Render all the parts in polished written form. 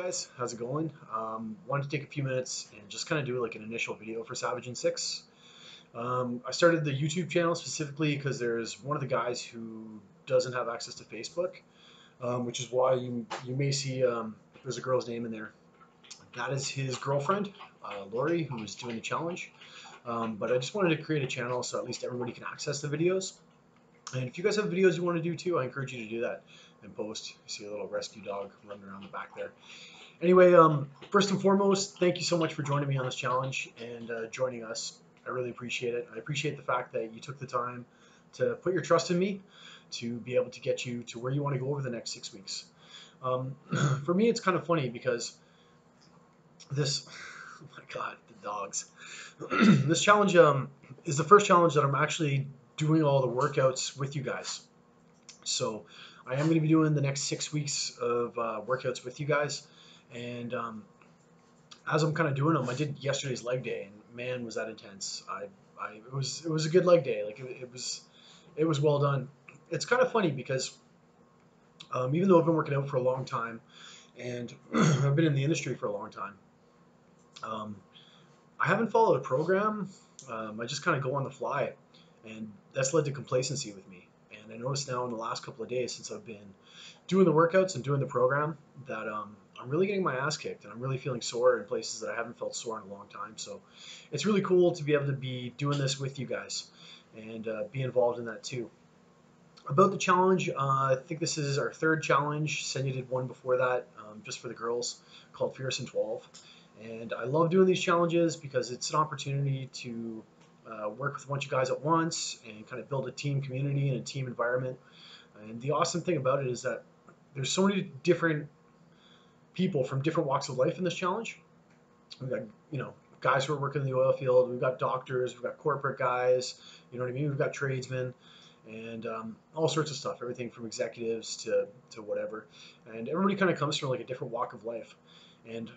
guys, how's it going? Wanted to take a few minutes and just kind of do like an initial video for Savage and Six. I started the YouTube channel specifically because there's one of the guys who doesn't have access to Facebook, which is why you may see there's a girl's name in there. That is his girlfriend, Lori, who is doing the challenge. But I just wanted to create a channel so at least everybody can access the videos. And if you guys have videos you want to do too, I encourage you to do that and post. You see a little rescue dog running around the back there. Anyway, first and foremost, thank you so much for joining me on this challenge and joining us. I really appreciate it. I appreciate the fact that you took the time to put your trust in me to be able to get you to where you want to go over the next 6 weeks. For me, it's kind of funny because this, oh my God, the dogs. This challenge is the first challenge that I'm actually doing all the workouts with you guys. So I am going to be doing the next 6 weeks of workouts with you guys. And as I'm kind of doing them, I did yesterday's leg day, and man, was that intense. It was a good leg day. Like it was well done. It's kind of funny because even though I've been working out for a long time, and I've been in the industry for a long time, um, I haven't followed a program. I just kind of go on the fly, and that's led to complacency with me. And I noticed now in the last couple of days since I've been doing the workouts and doing the program that I'm really getting my ass kicked, and I'm really feeling sore in places that I haven't felt sore in a long time. So it's really cool to be able to be doing this with you guys and be involved in that too. About the challenge, I think this is our third challenge. Senya did one before that, just for the girls, called Fierce and 12. And I love doing these challenges because it's an opportunity to work with a bunch of guys at once and kind of build a team community and a team environment. And the awesome thing about it is that there's so many different people from different walks of life in this challenge. We've got, guys who are working in the oil field. We've got doctors. We've got corporate guys. You know what I mean? We've got tradesmen and all sorts of stuff. Everything from executives to whatever. And everybody kind of comes from like a different walk of life. And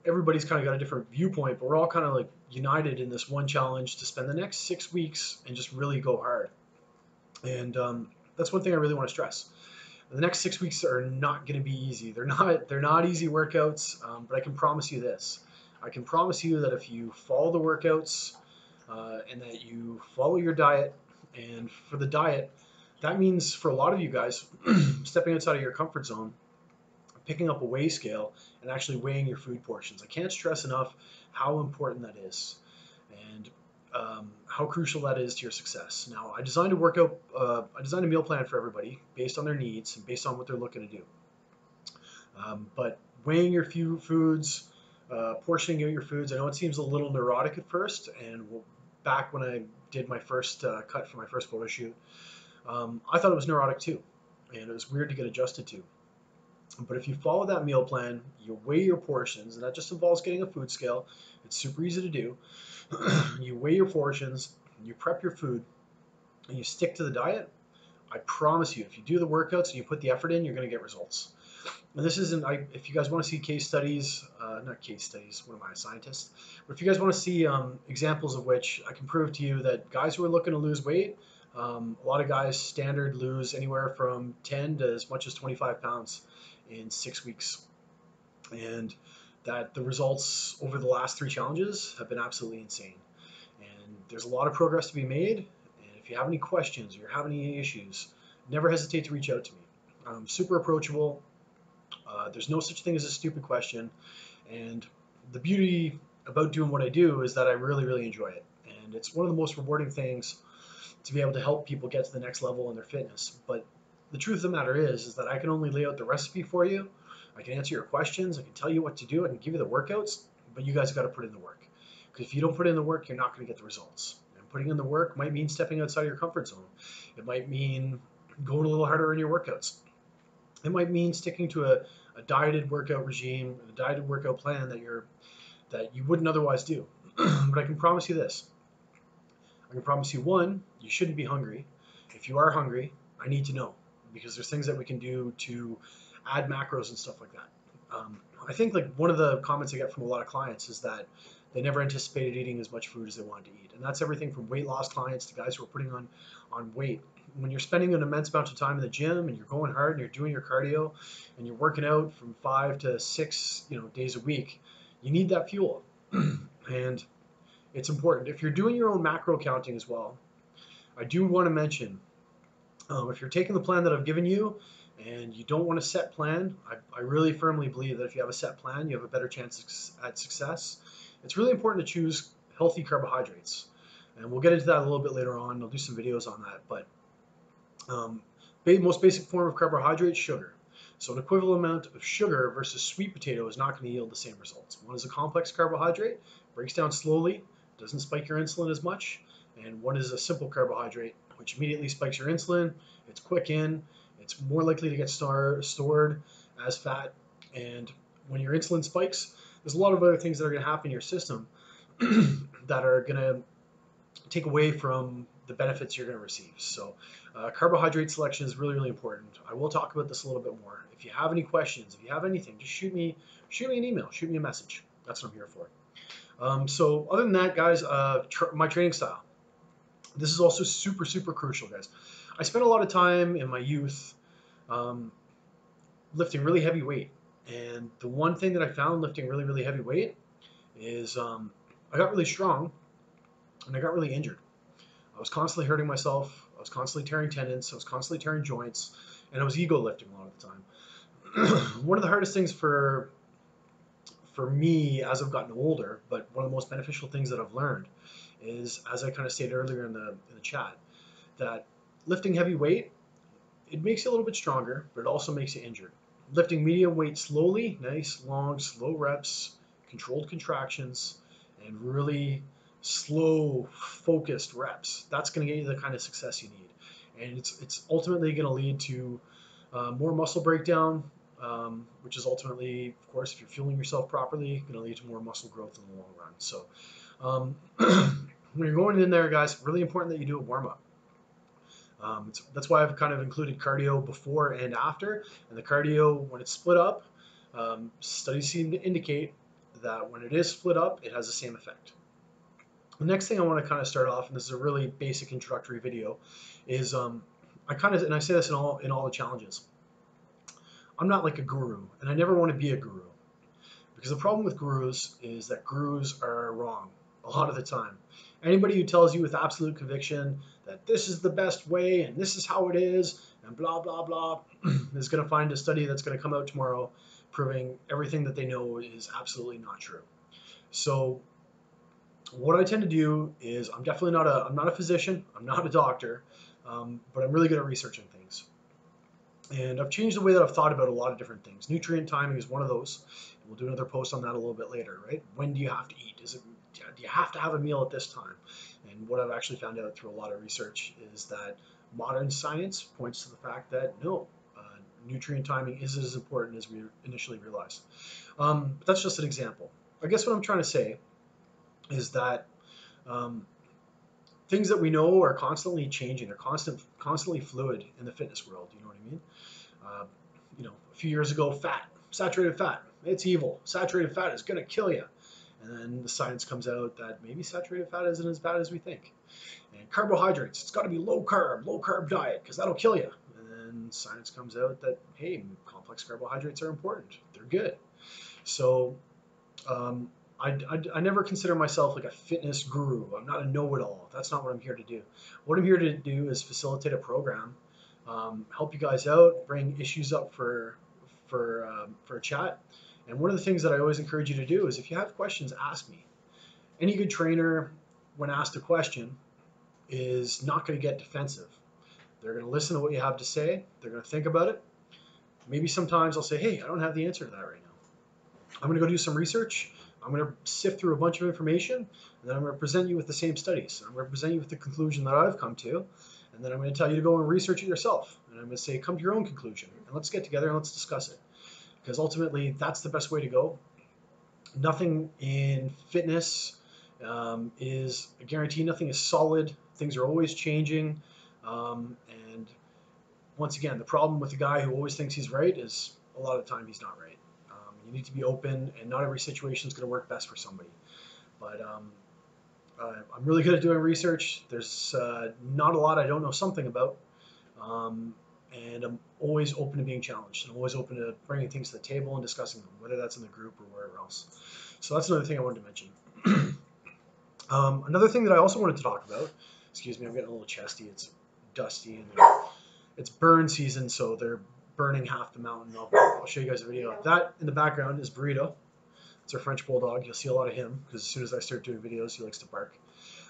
everybody's kind of got a different viewpoint, but we're all kind of like united in this one challenge to spend the next 6 weeks and just really go hard. And that's one thing I really want to stress. The next 6 weeks are not going to be easy. They're not easy workouts, but I can promise you this. I can promise you that if you follow the workouts and that you follow your diet, and for the diet, that means for a lot of you guys stepping outside of your comfort zone, picking up a weigh scale and actually weighing your food portions. I can't stress enough how important that is and how crucial that is to your success. Now, I designed a meal plan for everybody based on their needs and based on what they're looking to do. But weighing your few foods, portioning out your foods, I know it seems a little neurotic at first, and back when I did my first cut for my first photo shoot, I thought it was neurotic too, and it was weird to get adjusted to. But if you follow that meal plan, you weigh your portions, and that just involves getting a food scale. It's super easy to do. You weigh your portions, you prep your food, and you stick to the diet. I promise you, if you do the workouts and you put the effort in, you're going to get results. And this isn't, if you guys want to see case studies, not case studies, what am I, a scientist? But if you guys want to see examples of which, I can prove to you that guys who are looking to lose weight, a lot of guys standard lose anywhere from 10 to as much as 25 pounds in 6 weeks. And that the results over the last 3 challenges have been absolutely insane. And there's a lot of progress to be made. And if you have any questions or you're having any issues, never hesitate to reach out to me. I'm super approachable. There's no such thing as a stupid question. And the beauty about doing what I do is that I really, really enjoy it. And it's one of the most rewarding things to be able to help people get to the next level in their fitness. But the truth of the matter is that I can only lay out the recipe for you. I can answer your questions. I can tell you what to do. I can give you the workouts, but you guys got to put in the work. Because if you don't put in the work, you're not going to get the results. And putting in the work might mean stepping outside of your comfort zone. It might mean going a little harder in your workouts. It might mean sticking to a dieted workout regime, a dieted workout plan that you wouldn't otherwise do. But I can promise you this. I can promise you, one, you shouldn't be hungry. If you are hungry, I need to know, because there's things that we can do to add macros and stuff like that. I think like one of the comments I get from a lot of clients is that they never anticipated eating as much food as they wanted to eat. And that's everything from weight loss clients to guys who are putting on weight. when you're spending an immense amount of time in the gym and you're going hard and you're doing your cardio and you're working out from 5 to 6 days a week, you need that fuel. And it's important. If you're doing your own macro counting as well, I do want to mention, if you're taking the plan that I've given you and you don't want a set plan, I really firmly believe that if you have a set plan, you have a better chance at success. It's really important to choose healthy carbohydrates. And we'll get into that a little bit later on. I'll do some videos on that. But most basic form of carbohydrate, sugar. So an equivalent amount of sugar versus sweet potato is not going to yield the same results. One is a complex carbohydrate, breaks down slowly, doesn't spike your insulin as much, and one is a simple carbohydrate, which immediately spikes your insulin. It's quick in, it's more likely to get stored as fat, and when your insulin spikes, there's a lot of other things that are going to happen in your system that are going to take away from the benefits you're going to receive. So carbohydrate selection is really, really important. I will talk about this a little bit more. If you have any questions, if you have anything, just shoot me an email, shoot me a message. That's what I'm here for. So other than that, guys, my training style. This is also super, super crucial, guys. I spent a lot of time in my youth lifting really heavy weight. And the one thing that I found lifting really, really heavy weight is I got really strong and I got really injured. I was constantly hurting myself. I was constantly tearing tendons. I was constantly tearing joints. And I was ego lifting a lot of the time. One of the hardest things for me as I've gotten older, but one of the most beneficial things that I've learned is, as I kind of stated earlier in the chat, that lifting heavy weight, it makes you a little bit stronger, but it also makes you injured. Lifting medium weight slowly, nice, long, slow reps, controlled contractions, and really slow, focused reps. That's going to get you the kind of success you need. And it's ultimately going to lead to more muscle breakdown, which is ultimately, of course, if you're fueling yourself properly, going to lead to more muscle growth in the long run. So when you're going in there, guys, really important that you do a warm-up. That's why I've kind of included cardio before and after. And the cardio, when it's split up, studies seem to indicate that when it is split up, it has the same effect. The next thing I want to kind of start off, and this is a really basic introductory video, is and I say this in all the challenges. I'm not like a guru, and I never want to be a guru, because the problem with gurus is that gurus are wrong a lot of the time. Anybody who tells you with absolute conviction that this is the best way and this is how it is and blah, blah, blah is going to find a study that's going to come out tomorrow proving everything that they know is absolutely not true. So what I tend to do is I'm not a physician, I'm not a doctor, but I'm really good at researching things. And I've changed the way that I've thought about a lot of different things. Nutrient timing is one of those. We'll do another post on that a little bit later, right? When do you have to eat? Do you have to have a meal at this time? And what I've actually found out through a lot of research is that modern science points to the fact that no, nutrient timing is as important as we initially realized. But that's just an example. I guess what I'm trying to say is that things that we know are constantly changing. They're constantly fluid in the fitness world. You know what I mean? A few years ago, saturated fat, it's evil. Saturated fat is going to kill you. And then the science comes out that maybe saturated fat isn't as bad as we think. And carbohydrates, it's got to be low carb diet, because that'll kill you. And then science comes out that, hey, complex carbohydrates are important. They're good. So I never consider myself like a fitness guru. I'm not a know-it-all. That's not what I'm here to do. What I'm here to do is facilitate a program, help you guys out, bring issues up for a chat. And one of the things that I always encourage you to do is, if you have questions, ask me. Any good trainer, when asked a question, is not going to get defensive. They're going to listen to what you have to say. They're going to think about it. Maybe sometimes I'll say, hey, I don't have the answer to that right now. I'm going to go do some research. I'm going to sift through a bunch of information, and then I'm going to present you with the same studies. I'm going to present you with the conclusion that I've come to, and then I'm going to tell you to go and research it yourself. And I'm going to say, come to your own conclusion, and let's get together and let's discuss it. Because ultimately, that's the best way to go. Nothing in fitness is a guarantee. Nothing is solid. Things are always changing. And once again, the problem with the guy who always thinks he's right is a lot of the time he's not right. You need to be open, and not every situation is going to work best for somebody. But I'm really good at doing research. There's not a lot I don't know something about. And I'm always open to being challenged, and always open to bringing things to the table and discussing them, whether that's in the group or wherever else. So that's another thing I wanted to mention. Another thing that I also wanted to talk about, excuse me, I'm getting a little chesty. It's dusty and it's burn season, so they're burning half the mountain. I'll show you guys a video. That in the background is Burrito. It's our French bulldog. You'll see a lot of him because as soon as I start doing videos, he likes to bark.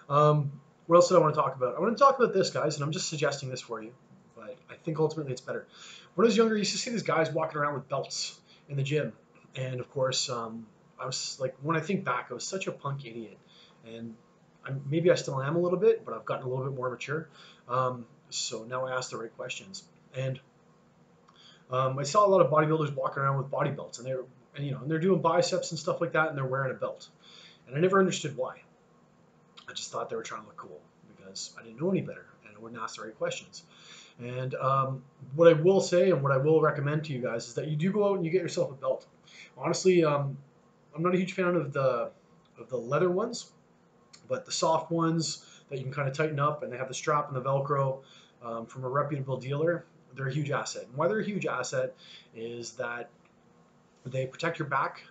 What else did I want to talk about? I want to talk about this, guys, and I'm just suggesting this for you, but I think ultimately it's better. When I was younger, I used to see these guys walking around with belts in the gym, and of course, I was like, when I think back, I was such a punk idiot, and maybe I still am a little bit, but I've gotten a little bit more mature. So now I ask the right questions, and I saw a lot of bodybuilders walking around with body belts, and they're doing biceps and stuff like that, and they're wearing a belt, and I never understood why. I just thought they were trying to look cool because I didn't know any better and I wouldn't ask the right questions. And what I will say and what I will recommend to you guys is that you do go out and you get yourself a belt. Honestly, I'm not a huge fan of the leather ones, but the soft ones that you can kind of tighten up and they have the strap and the Velcro from a reputable dealer, they're a huge asset. And why they're a huge asset is that they protect your back,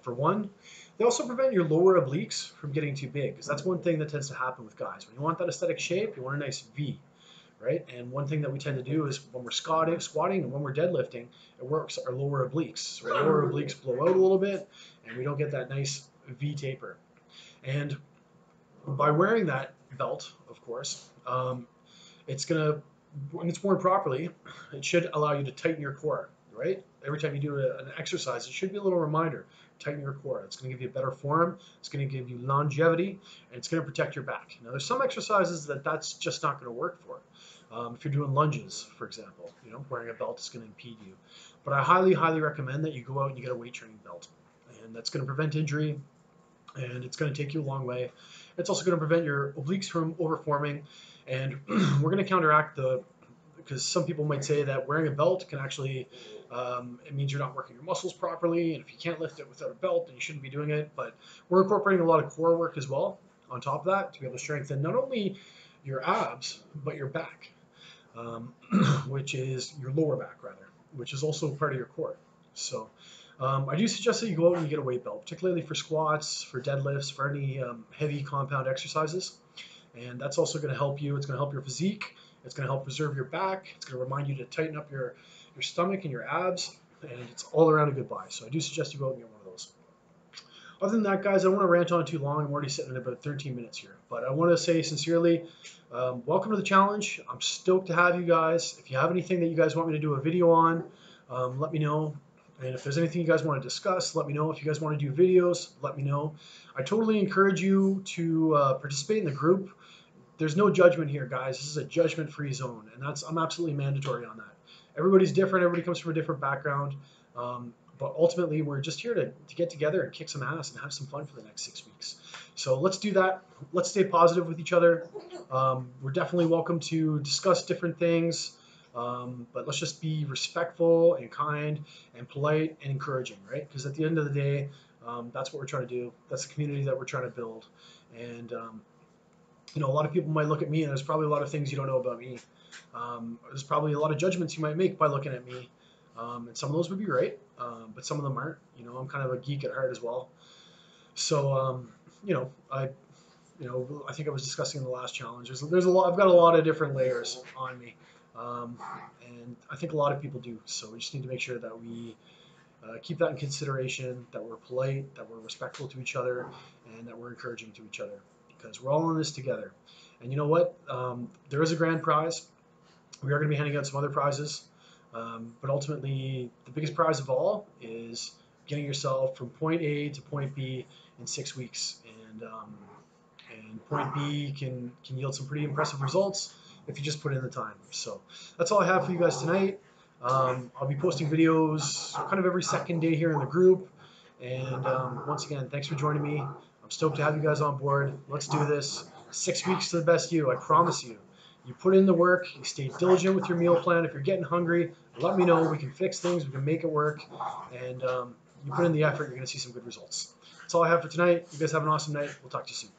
for one. They also prevent your lower obliques from getting too big, because that's one thing that tends to happen with guys. When you want that aesthetic shape, you want a nice V, right? And one thing that we tend to do is when we're squatting and when we're deadlifting, it works our lower obliques. So our lower obliques blow out a little bit, and we don't get that nice V taper. And by wearing that belt, of course, it's gonna, when it's worn properly, it should allow you to tighten your core, right? Every time you do an exercise, it should be a little reminder, tighten your core. It's going to give you a better form, it's going to give you longevity, and it's going to protect your back. Now, there's some exercises that's just not going to work for. If you're doing lunges, for example, wearing a belt is going to impede you. But I highly, highly recommend that you go out and you get a weight training belt. And that's going to prevent injury, and it's going to take you a long way. It's also going to prevent your obliques from overforming, and we're going to counteract because some people might say that wearing a belt can actually, it means you're not working your muscles properly, and if you can't lift it without a belt, then you shouldn't be doing it. But we're incorporating a lot of core work as well on top of that to be able to strengthen not only your abs, but your back, which is your lower back, rather, which is also part of your core. So I do suggest that you go out and you get a weight belt, particularly for squats, for deadlifts, for any heavy compound exercises. And that's also going to help you. It's going to help your physique. It's going to help preserve your back. It's going to remind you to tighten up your stomach and your abs. And it's all around a good buy. So I do suggest you go out and get one of those. Other than that, guys, I don't want to rant on too long. I'm already sitting at about 13 minutes here. But I want to say sincerely, welcome to the challenge. I'm stoked to have you guys. If you have anything that you guys want me to do a video on, let me know. And if there's anything you guys want to discuss, let me know. If you guys want to do videos, let me know. I totally encourage you to participate in the group. There's no judgment here, guys. This is a judgment-free zone, and I'm absolutely mandatory on that. Everybody's different. Everybody comes from a different background. But ultimately, we're just here to get together and kick some ass and have some fun for the next 6 weeks. So let's do that. Let's stay positive with each other. We're definitely welcome to discuss different things. But let's just be respectful and kind and polite and encouraging, right? Because at the end of the day, that's what we're trying to do. That's the community that we're trying to build. And a lot of people might look at me, and there's probably a lot of things you don't know about me. There's probably a lot of judgments you might make by looking at me. And some of those would be right, but some of them aren't. I'm kind of a geek at heart as well. So, I think I was discussing in the last challenge. There's a lot. I've got a lot of different layers on me, and I think a lot of people do. So we just need to make sure that we keep that in consideration, that we're polite, that we're respectful to each other, and that we're encouraging to each other, because we're all in this together. And you know what? There is a grand prize. We are going to be handing out some other prizes. But ultimately, the biggest prize of all is getting yourself from point A to point B in 6 weeks. And point B can yield some pretty impressive results if you just put in the time. So that's all I have for you guys tonight. I'll be posting videos kind of every second day here in the group. And once again, thanks for joining me. I'm stoked to have you guys on board. Let's do this. 6 weeks to the best you, I promise you. You put in the work, you stay diligent with your meal plan. If you're getting hungry, let me know. We can fix things, we can make it work. And you put in the effort, you're going to see some good results. That's all I have for tonight. You guys have an awesome night. We'll talk to you soon.